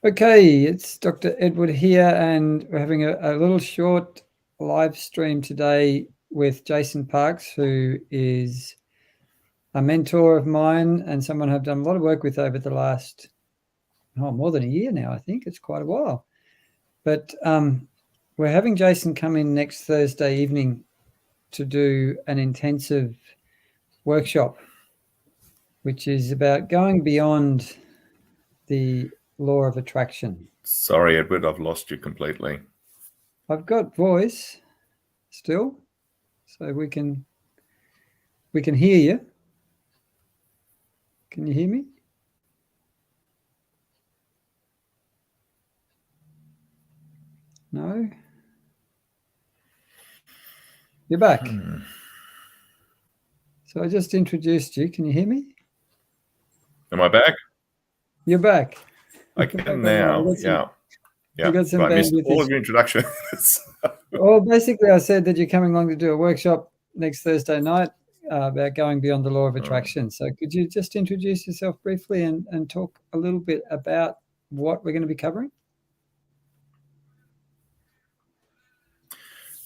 Okay, it's Dr. Edward here, and we're having a little short live stream today with Jason Parks, who is a mentor of mine and someone I've done a lot of work with over the last, more than a year now, I think. It's quite a while. But we're having Jason come in next Thursday evening to do an intensive workshop, which is about going beyond the law of attraction. Sorry, Edward, I've lost you completely. I've got voice still, so we can hear you. Can you hear me? No? You're back. So I just introduced you. Can you hear me? Am I back? You're back. I can now. Yeah. You got some I missed bandwidth all of your introductions. Well, basically, I said that you're coming along to do a workshop next Thursday night about going beyond the law of attraction. So could you just introduce yourself briefly and talk a little bit about what we're going to be covering?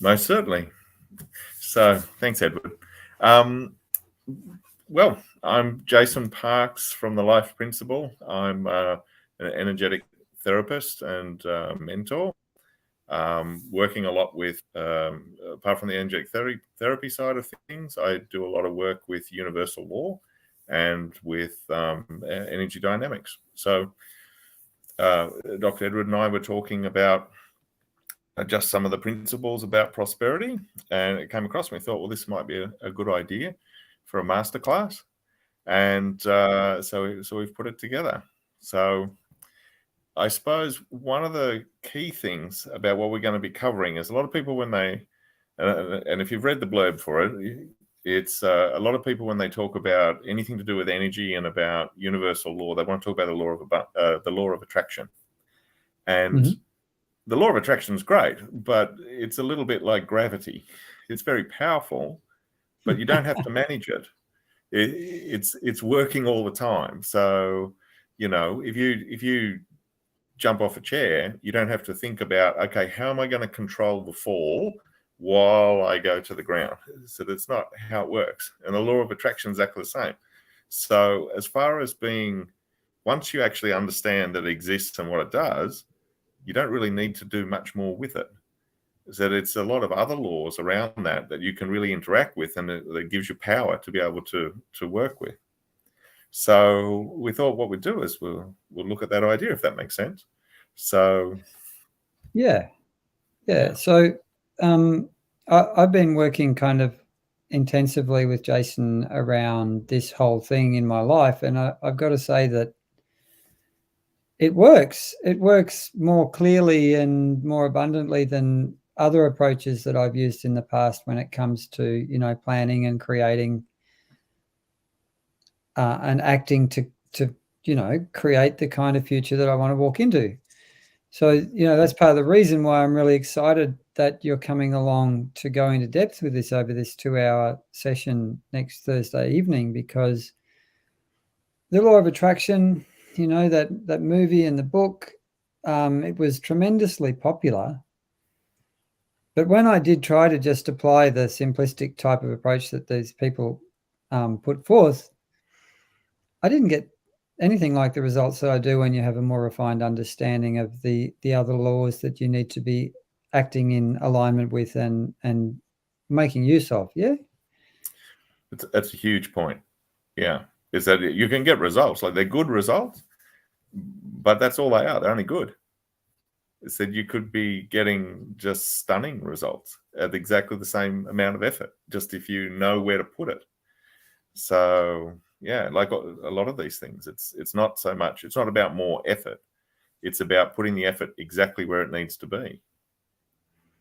Most certainly. So thanks, Edward. Well, I'm Jason Parks from The Life Principle. I'm an energetic therapist and mentor, working a lot with, apart from the energetic therapy side of things, I do a lot of work with universal law and with energy dynamics. So Dr. Edward and I were talking about just some of the principles about prosperity, and it came across me. I thought, well, this might be a good idea for a masterclass, and so we've put it together. So I suppose one of the key things about what we're going to be covering is a lot of people when they, and if you've read the blurb for it, it's a lot of people when they talk about anything to do with energy and about universal law, they want to talk about the law of attraction, and the law of attraction is great, but it's a little bit like gravity. It's very powerful, but you don't have to manage it. It's working all the time. So, you know, if you jump off a chair, you don't have to think about, okay, how am I going to control the fall while I go to the ground? So that's not how it works. And the law of attraction is exactly the same. So as far as once you actually understand that it exists and what it does, you don't really need to do much more with it. So it's a lot of other laws around that you can really interact with, and that gives you power to be able to work with. So we thought what we'd do is we'll look at that idea, if that makes sense. So yeah. So I've been working kind of intensively with Jason around this whole thing in my life, and I've got to say that it works. It works more clearly and more abundantly than other approaches that I've used in the past when it comes to, you know, planning and creating and acting to you know, create the kind of future that I want to walk into. So, you know, that's part of the reason why I'm really excited that you're coming along to go into depth with this over this 2-hour session next Thursday evening, because the law of attraction, you know, that movie and the book, it was tremendously popular. But when I did try to just apply the simplistic type of approach that these people put forth, I didn't get anything like the results that I do when you have a more refined understanding of the other laws that you need to be acting in alignment with and making use of. Yeah, that's a huge point. Yeah, is that you can get results, like they're good results, but that's all they are. They're only good. It's that you could be getting just stunning results at exactly the same amount of effort, just if you know where to put it. So yeah, like a lot of these things, it's not so much, it's not about more effort. It's about putting the effort exactly where it needs to be.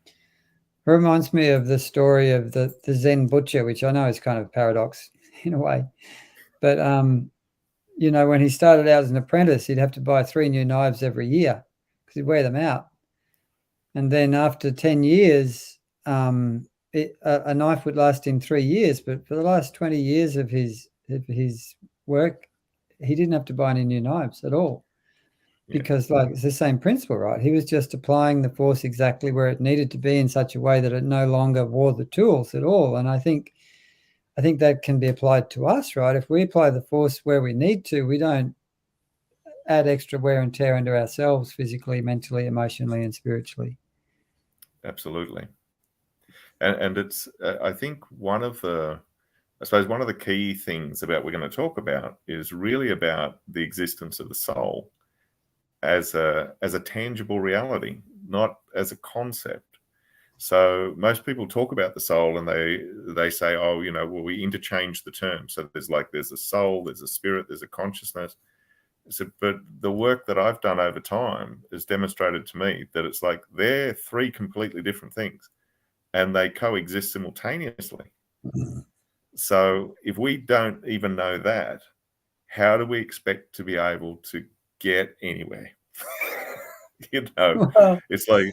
It reminds me of the story of the Zen butcher, which I know is kind of a paradox in a way. But, you know, when he started out as an apprentice, he'd have to buy 3 new knives every year because he'd wear them out. And then after 10 years, a knife would last him 3 years. But for the last 20 years of his work, he didn't have to buy any new knives at all. because like it's the same principle, right? He was just applying the force exactly where it needed to be in such a way that it no longer wore the tools at all. And I think that can be applied to us, right? If we apply the force where we need to, we don't add extra wear and tear into ourselves physically, mentally, emotionally, and spiritually. Absolutely. And it's, I think one of the key things about we're going to talk about is really about the existence of the soul as a tangible reality, not as a concept. So most people talk about the soul and they say, oh, well, we interchange the terms. So there's a soul, there's a spirit, there's a consciousness. So, but the work that I've done over time has demonstrated to me that it's like they're three completely different things and they coexist simultaneously. So if we don't even know that, how do we expect to be able to get anywhere? It's like,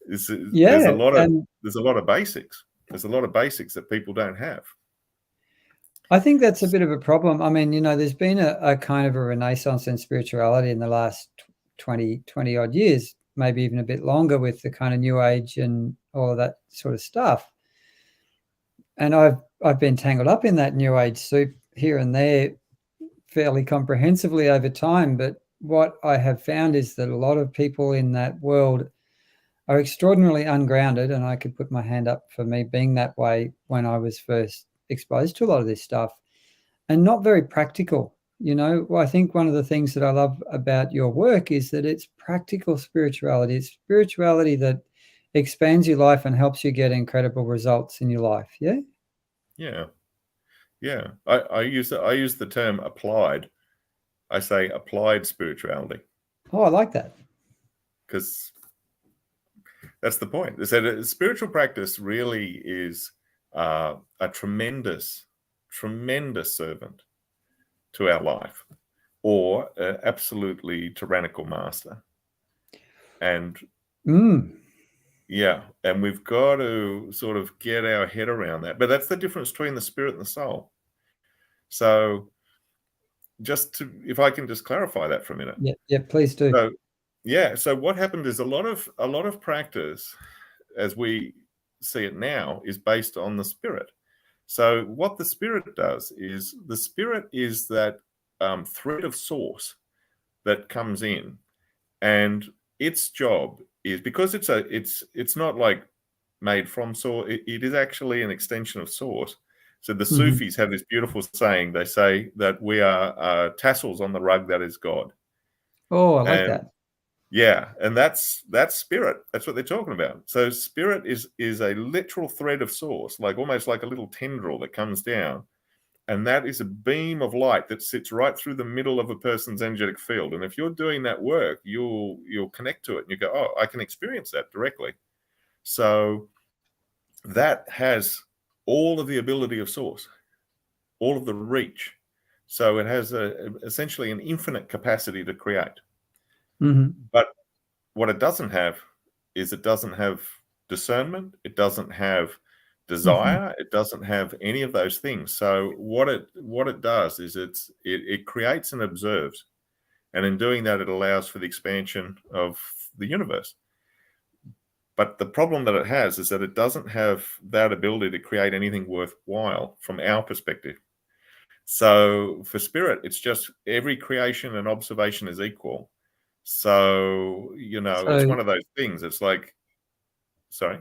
there's a lot of basics. There's a lot of basics that people don't have. I think that's a bit of a problem. I mean, there's been a kind of a renaissance in spirituality in the last 20 odd years, maybe even a bit longer, with the kind of New Age and all of that sort of stuff. And I've been tangled up in that New Age soup here and there fairly comprehensively over time. But what I have found is that a lot of people in that world are extraordinarily ungrounded. And I could put my hand up for me being that way when I was first exposed to a lot of this stuff, and not very practical. Well, I think one of the things that I love about your work is that it's practical spirituality. It's spirituality that expands your life and helps you get incredible results in your life. Yeah. I use the term applied. I say applied spirituality. Oh, I like that, because that's the point. So spiritual practice really is a tremendous servant to our life, or an absolutely tyrannical master. And and we've got to sort of get our head around that. But that's the difference between the spirit and the soul. So if I can just clarify that for a minute. Yeah, please do. So what happened is a lot of practice, as we see it now, is based on the spirit. So what the spirit does is, the spirit is that thread of source that comes in, and its job is, because it's not like made from source, it is actually an extension of source. So the Sufis have this beautiful saying. They say that we are tassels on the rug that is God. Oh, I like that. Yeah, and that's spirit. That's what they're talking about. So spirit is a literal thread of source, like almost like a little tendril that comes down, and that is a beam of light that sits right through the middle of a person's energetic field. And if you're doing that work, you'll connect to it, and you go, oh, I can experience that directly. So that has all of the ability of source, all of the reach. So it has essentially an infinite capacity to create. But what it doesn't have is, it doesn't have discernment. It doesn't have desire. It doesn't have any of those things. So what it does is it creates and observes, and in doing that, it allows for the expansion of the universe. But the problem that it has is that it doesn't have that ability to create anything worthwhile from our perspective. So for spirit, it's just every creation and observation is equal. So, it's one of those things. It's like, sorry?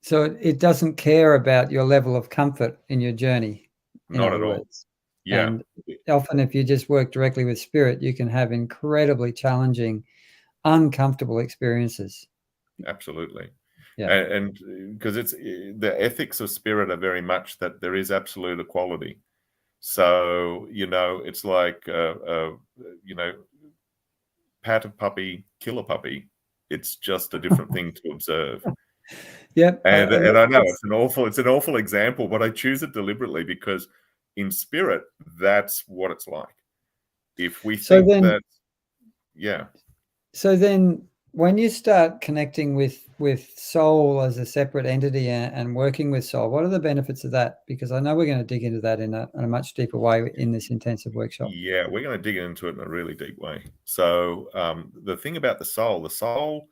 So it doesn't care about your level of comfort in your journey. Not at all. Yeah. And often if you just work directly with spirit, you can have incredibly challenging, uncomfortable experiences. Absolutely. Yeah. And because the ethics of spirit are very much that there is absolute equality. So, it's like, pat a puppy, kill a puppy. It's just a different thing to observe. Yep. And I know it's an awful example, but I choose it deliberately because in spirit, that's what it's like. If we think that, yeah. So then when you start connecting with soul as a separate entity and working with soul, what are the benefits of that? Because I know we're going to dig into that in a much deeper way in this intensive workshop. Yeah, we're going to dig into it in a really deep way. So the thing about the soul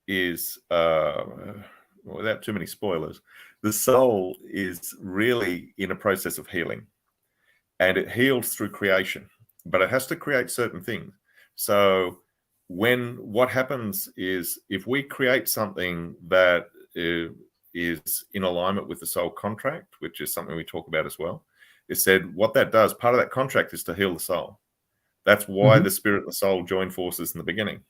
is, without too many spoilers, the soul is really in a process of healing, and it heals through creation, but it has to create certain things. So what happens is, if we create something that is in alignment with the soul contract, which is something we talk about as well, it said what that does, part of that contract is to heal the soul. That's why the spirit and the soul join forces in the beginning.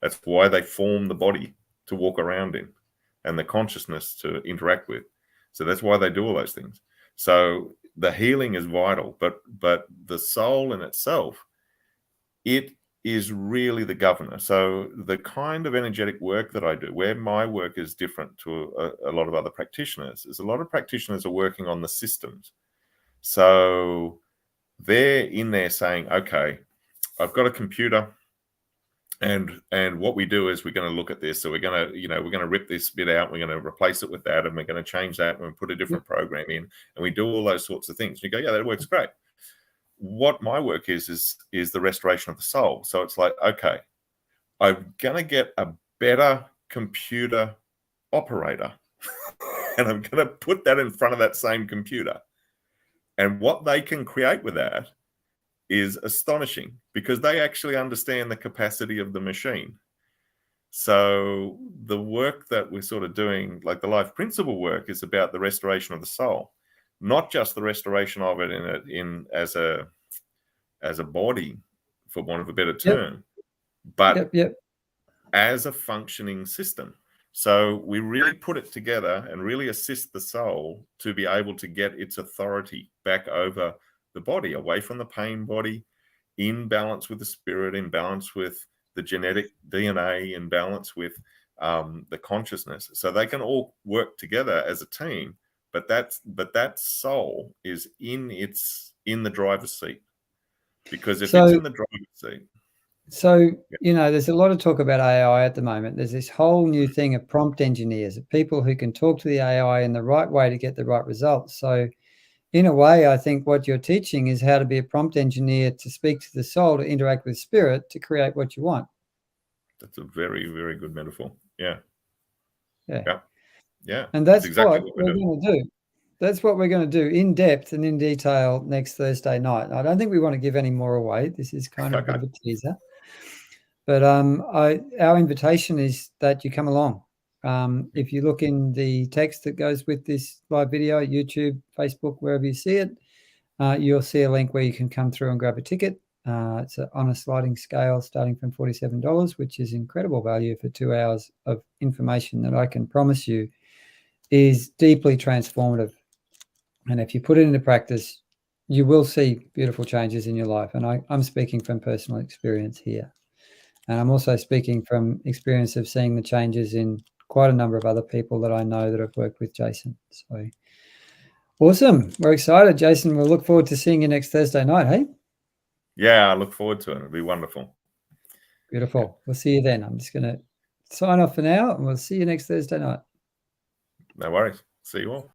That's why they form the body to walk around in and the consciousness to interact with. So that's why they do all those things. So the healing is vital, but the soul in itself, it is really the governor. So the kind of energetic work that I do, where my work is different to a lot of other practitioners, is a lot of practitioners are working on the systems. So they're in there saying, okay, I've got a computer, and what we do is we're going to look at this. So we're going to rip this bit out, we're going to replace it with that, and we're going to change that, and we put a different program in, and we do all those sorts of things. You go, yeah, that works great. What my work is the restoration of the soul. So it's like, okay, I'm going to get a better computer operator and I'm going to put that in front of that same computer. And what they can create with that is astonishing, because they actually understand the capacity of the machine. So the work that we're sort of doing, like the Life Principle work, is about the restoration of the soul, not just the restoration of it as a body, for want of a better term, but as a functioning system. So we really put it together and really assist the soul to be able to get its authority back over the body, away from the pain body, in balance with the spirit, in balance with the genetic DNA, in balance with the consciousness. So they can all work together as a team, but that soul is in the driver's seat. Because if it's in the driver's seat. So, there's a lot of talk about AI at the moment. There's this whole new thing of prompt engineers, people who can talk to the AI in the right way to get the right results. So in a way, I think what you're teaching is how to be a prompt engineer, to speak to the soul, to interact with spirit, to create what you want. That's a very, very good metaphor. Yeah. And that's exactly what we're going to do. That's what we're going to do in depth and in detail next Thursday night. I don't think we want to give any more away. This is kind of a bit of a teaser. But our invitation is that you come along. If you look in the text that goes with this live video, YouTube, Facebook, wherever you see it, you'll see a link where you can come through and grab a ticket. It's on a sliding scale starting from $47, which is incredible value for 2 hours of information that I can promise you is deeply transformative. And if you put it into practice, you will see beautiful changes in your life. And I'm speaking from personal experience here. And I'm also speaking from experience of seeing the changes in quite a number of other people that I know that have worked with Jason. So awesome. We're excited, Jason. We'll look forward to seeing you next Thursday night, hey? Yeah, I look forward to it. It'll be wonderful. Beautiful. We'll see you then. I'm just going to sign off for now, and we'll see you next Thursday night. No worries. See you all.